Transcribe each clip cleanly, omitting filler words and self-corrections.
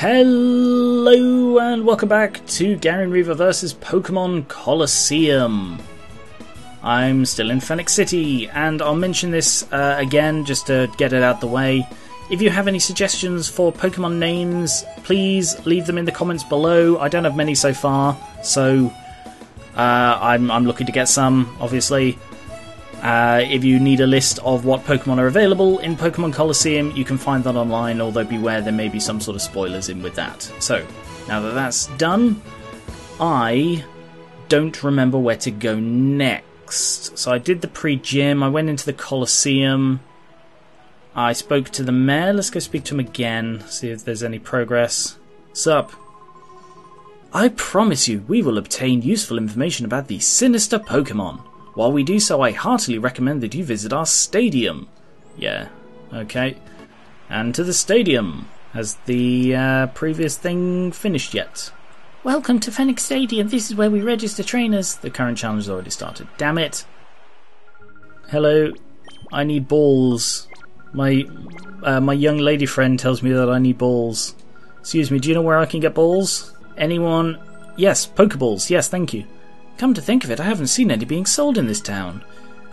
Hello and welcome back to Geran vs Pokemon Colosseum. I'm still in Phoenix City, and I'll mention this again just to get it out the way. If you have any suggestions for Pokemon names, please leave them in the comments below. I don't have many so far, so I'm looking to get some, obviously. If you need a list of what Pokemon are available in Pokemon Colosseum, you can find that online, although beware there may be some sort of spoilers in with that. So, now that that's done, I don't remember where to go next. So I did the pre-gym, I went into the Colosseum, I spoke to the mayor. Let's go speak to him again, see if there's any progress. Sup? I promise you, we will obtain useful information about these sinister Pokemon. While we do so, I heartily recommend that you visit our stadium. Yeah, okay. And to the stadium. Has the previous thing finished yet? Welcome to Phoenix Stadium. This is where we register trainers. The current challenge has already started. Damn it. Hello. I need balls. My young lady friend tells me that I need balls. Excuse me, do you know where I can get balls? Anyone? Yes, Pokeballs. Yes, thank you. Come to think of it, I haven't seen any being sold in this town.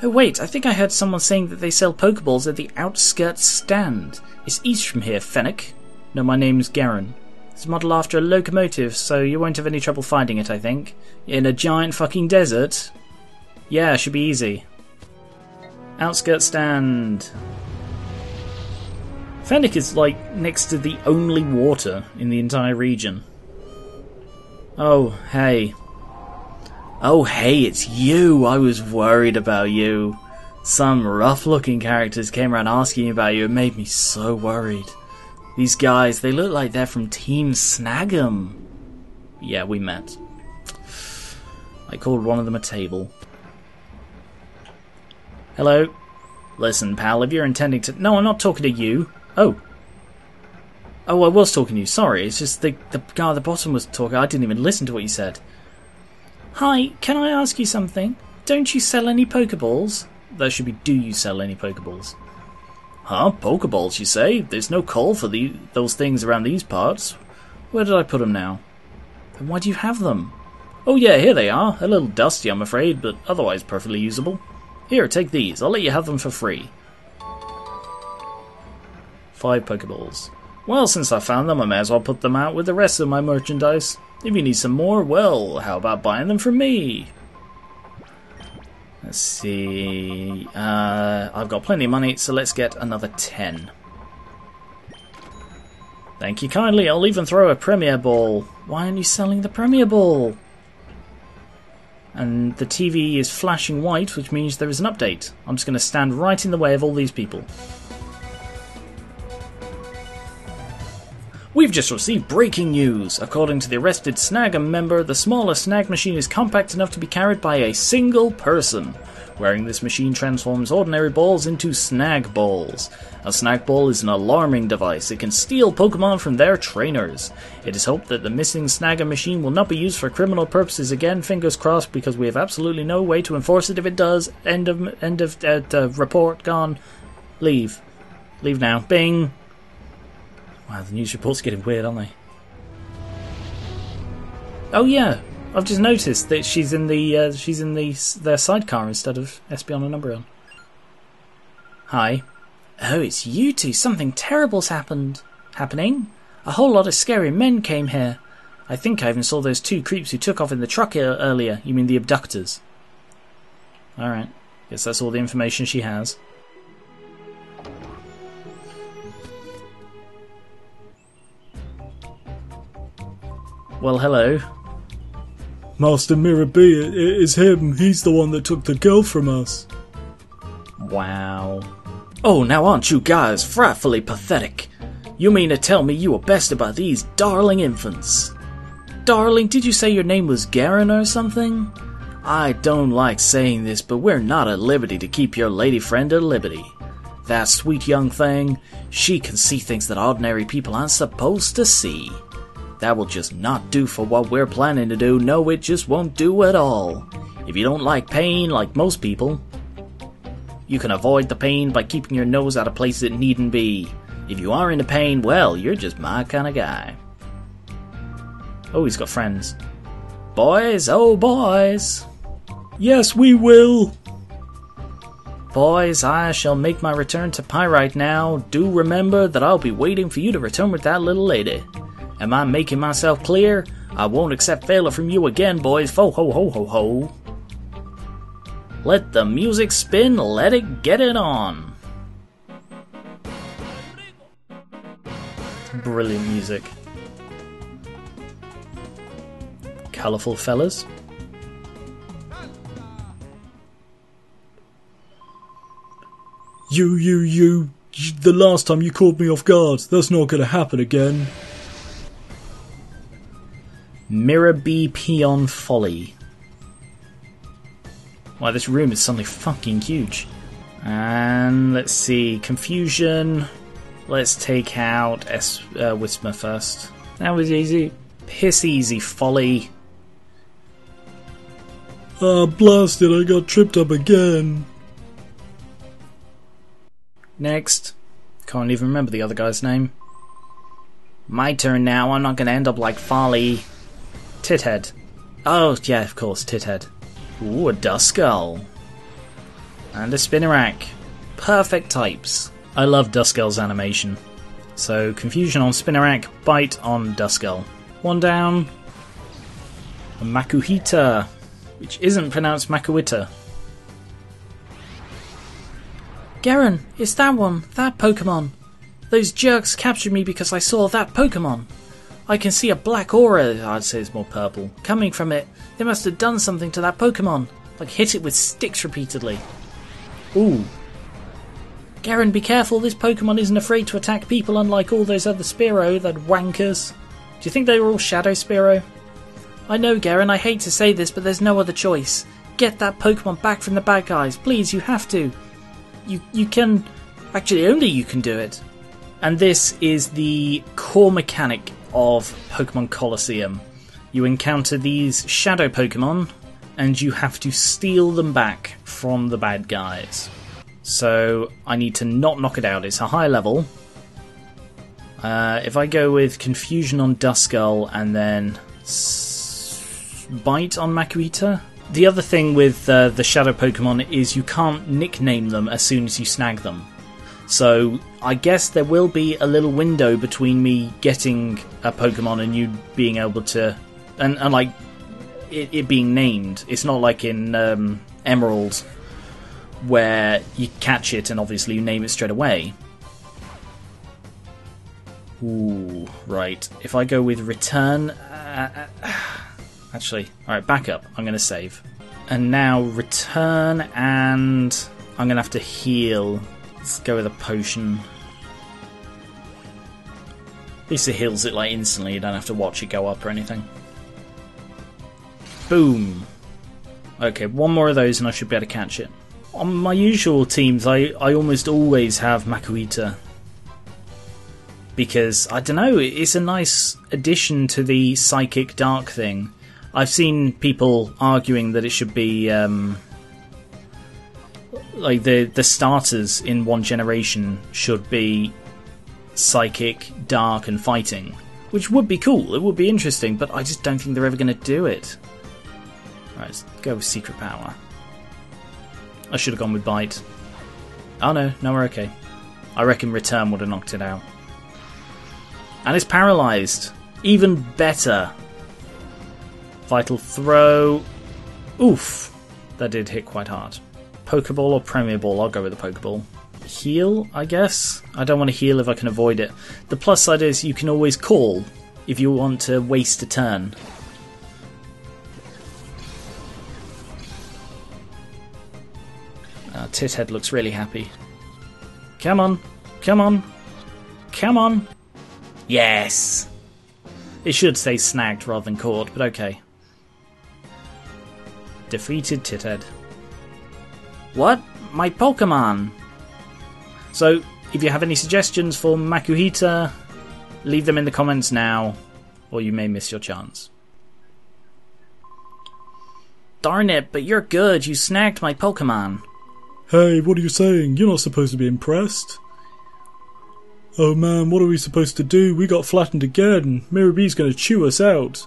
Oh wait, I think I heard someone saying that they sell Pokeballs at the outskirts stand. It's east from here, Fennec. No, my name's Geran. It's modeled after a locomotive, so you won't have any trouble finding it, I think. In a giant fucking desert? Yeah, should be easy. Outskirts stand. Fennec is, like, next to the only water in the entire region. Oh, hey. Oh hey, it's you! I was worried about you. Some rough-looking characters came around asking about you and made me so worried. These guys, they look like they're from Team Snag'em. Yeah, we met. I called one of them a table. Hello? Listen, pal, if you're intending to... No, I'm not talking to you. Oh. Oh, I was talking to you. Sorry, it's just the guy at the bottom was talking. I didn't even listen to what you said. Hi, can I ask you something? Don't you sell any Pokeballs? That should be, do you sell any Pokeballs? Huh? Pokeballs, you say? There's no call for those things around these parts. Where did I put them now? Then why do you have them? Oh yeah, here they are. A little dusty, I'm afraid, but otherwise perfectly usable. Here, take these. I'll let you have them for free. 5 Pokeballs. Well, since I found them, I may as well put them out with the rest of my merchandise. If you need some more, well, how about buying them from me? Let's see... I've got plenty of money, so let's get another 10. Thank you kindly, I'll even throw a Premier Ball. Why aren't you selling the Premier Ball? And the TV is flashing white, which means there is an update. I'm just going to stand right in the way of all these people. We've just received breaking news. According to the arrested Snag'em member, the smallest snag machine is compact enough to be carried by a single person. Wearing this machine transforms ordinary balls into snag balls. A snag ball is an alarming device. It can steal Pokemon from their trainers. It is hoped that the missing Snag'em machine will not be used for criminal purposes again, fingers crossed, because we have absolutely no way to enforce it if it does. End of report, gone. Leave. Leave now. Bing. Wow, the news reports are getting weird, aren't they? Oh yeah, I've just noticed that she's in their sidecar instead of Espeon and Umbreon. Hi. Oh, it's you two. Something terrible's happening. A whole lot of scary men came here. I think I even saw those 2 creeps who took off in the truck earlier. You mean the abductors? All right. Guess that's all the information she has. Well, hello. Master Mirror B, it is him. He's the one that took the girl from us. Wow. Oh, now aren't you guys frightfully pathetic? You mean to tell me you were bested by these darling infants? Darling, did you say your name was Geran or something? I don't like saying this, but we're not at liberty to keep your lady friend at liberty. That sweet young thing, she can see things that ordinary people aren't supposed to see. That will just not do for what we're planning to do. No, it just won't do at all. If you don't like pain, like most people, you can avoid the pain by keeping your nose out of places it needn't be. If you are into pain, well, you're just my kind of guy. Oh, he's got friends. Boys, oh boys. Yes, we will. Boys, I shall make my return to Pyrite now. Do remember that I'll be waiting for you to return with that little lady. Am I making myself clear? I won't accept failure from you again, boys. Fo ho ho ho ho. Let the music spin, let it get it on. Brilliant music. Colourful fellas. You. The last time you caught me off guard. That's not going to happen again. Mirror B Peon Folly. Wow, this room is suddenly fucking huge. And let's see, Confusion. Let's take out Whisper first. That was easy. Piss easy, Folly. Ah, blasted, I got tripped up again. Next. Can't even remember the other guy's name. My turn now, I'm not going to end up like Folly. Tithead. Oh, yeah, of course, Tithead. Ooh, a Duskull. And a Spinnerack. Perfect types. I love Duskull's animation. So, Confusion on Spinnerack, Bite on Duskull. One down. A Makuhita, which isn't pronounced Makuhita. Geran, it's that one, that Pokemon. Those jerks captured me because I saw that Pokemon. I can see a black aura, I'd say it's more purple, coming from it. They must have done something to that Pokemon, like hit it with sticks repeatedly. Ooh. Geran, be careful, this Pokemon isn't afraid to attack people unlike all those other Spearow, that wankers. Do you think they were all Shadow Spearow? I know, Geran, I hate to say this, but there's no other choice. Get that Pokemon back from the bad guys, please, you have to. You can... Actually, only you can do it. And this is the core mechanic of Pokemon Colosseum. You encounter these Shadow Pokemon, and you have to steal them back from the bad guys. So, I need to not knock it out. It's a high level. If I go with Confusion on Duskull, and then Bite on Makuhita... The other thing with the Shadow Pokemon is you can't nickname them as soon as you snag them. So I guess there will be a little window between me getting a Pokemon and you being able to... And like, it being named. It's not like in Emerald, where you catch it and obviously you name it straight away. Ooh, right. If I go with Return... Actually, alright, back up. I'm going to save. And now return, and I'm going to have to heal. Let's go with a potion. At least it heals it like instantly. You don't have to watch it go up or anything. Boom. Okay, one more of those and I should be able to catch it. On my usual teams, I almost always have Makuhita. Because, I don't know, it's a nice addition to the Psychic Dark thing. I've seen people arguing that it should be like the starters in one generation should be Psychic, Dark and Fighting, which would be cool, it would be interesting, but I just don't think they're ever going to do it. Right, let's go with Secret Power. I should have gone with Bite. Oh no, we're okay. I reckon Return would have knocked it out. And it's paralysed. Even better. Vital Throw. Oof. That did hit quite hard. Pokeball or Premier Ball? I'll go with the Pokeball. Heal, I guess? I don't want to heal if I can avoid it. The plus side is you can always call if you want to waste a turn. Tithead looks really happy. Come on. Come on. Come on. Yes! It should say snagged rather than caught, but okay. Defeated Tithead. What? My Pokemon! So, if you have any suggestions for Makuhita, leave them in the comments now, or you may miss your chance. Darn it, but you're good, you snagged my Pokemon. Hey, what are you saying? You're not supposed to be impressed. Oh man, what are we supposed to do? We got flattened again. Mirror B's gonna chew us out.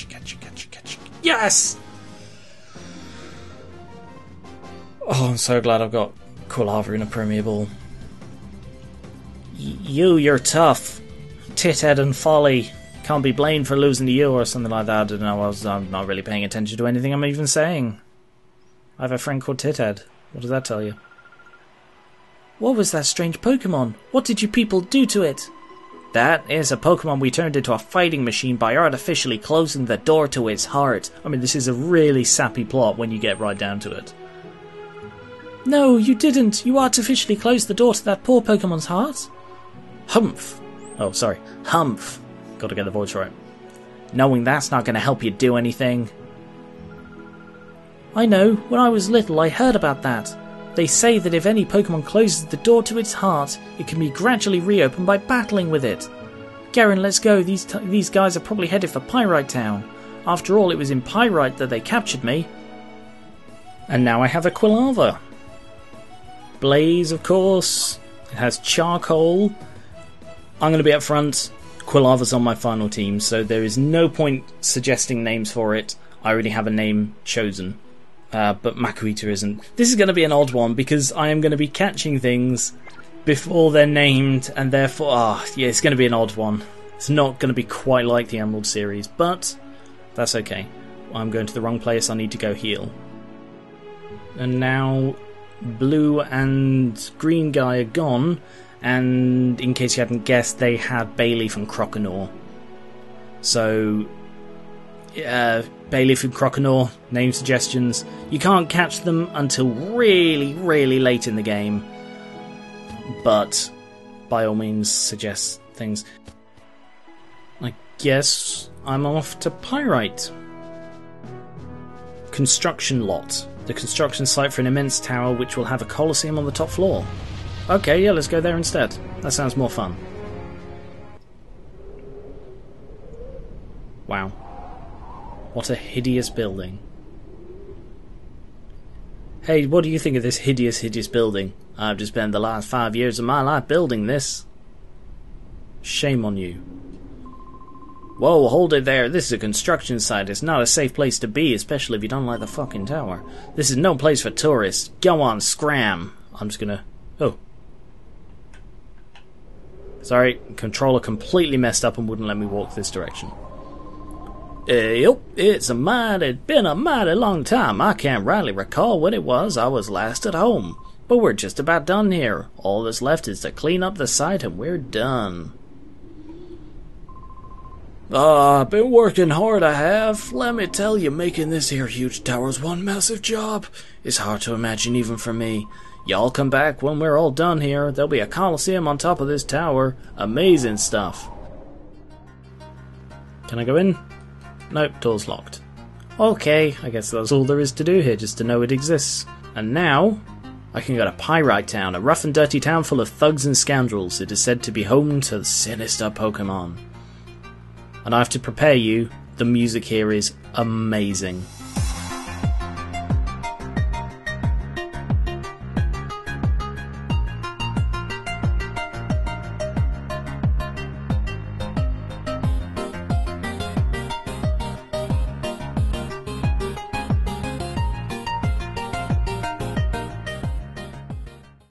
Yes! Oh, I'm so glad I've got Quilava in a Premier Ball. You're tough. Tithead and Folly. Can't be blamed for losing to you or something like that. I don't know, I'm not really paying attention to anything I'm even saying. I have a friend called Tithead. What does that tell you? What was that strange Pokemon? What did you people do to it? That is a Pokemon we turned into a fighting machine by artificially closing the door to its heart. I mean, this is a really sappy plot when you get right down to it. No, you didn't. You artificially closed the door to that poor Pokemon's heart. Humph. Oh, sorry. Humph. Got to get the voice right. Knowing that's not going to help you do anything. I know. When I was little, I heard about that. They say that if any Pokemon closes the door to its heart, it can be gradually reopened by battling with it. Geran, let's go. These guys are probably headed for Pyrite Town. After all, it was in Pyrite that they captured me. And now I have a Quilava. Blaze, of course. It has Charcoal. I'm going to be up front. Quilava's on my final team, so there is no point suggesting names for it. I already have a name chosen. But Makuhita isn't. This is going to be an odd one because I am going to be catching things before they're named, and therefore, yeah, it's going to be an odd one. It's not going to be quite like the Emerald series, but that's okay. I'm going to the wrong place. I need to go heal. And now Blue and Green guy are gone, and in case you hadn't guessed, they had Bayleaf and Croconaw. So Bayleaf and Croconaw, name suggestions. You can't catch them until really, really late in the game. But by all means suggest things. I guess I'm off to Pyrite. Construction lot. The construction site for an immense tower which will have a Colosseum on the top floor. Okay, yeah, let's go there instead. That sounds more fun. Wow. What a hideous building. Hey, what do you think of this hideous building? I've just spent the last 5 years of my life building this. Shame on you. Whoa, hold it there. This is a construction site. It's not a safe place to be, especially if you don't like the fucking tower. This is no place for tourists. Go on, scram. I'm just gonna... Oh. Sorry, controller completely messed up and wouldn't let me walk this direction. Yep, it's been a mighty long time. I can't rightly recall when it was I was last at home. But we're just about done here. All that's left is to clean up the site and we're done. I've been working hard, I have. Let me tell you, making this here huge tower's one massive job. It's hard to imagine even for me. Y'all come back when we're all done here. There'll be a Colosseum on top of this tower. Amazing stuff. Can I go in? Nope, door's locked. Okay, I guess that's all there is to do here, just to know it exists. And now, I can go to Pyrite Town, a rough and dirty town full of thugs and scoundrels. It is said to be home to sinister Pokemon. And I have to prepare you, the music here is amazing.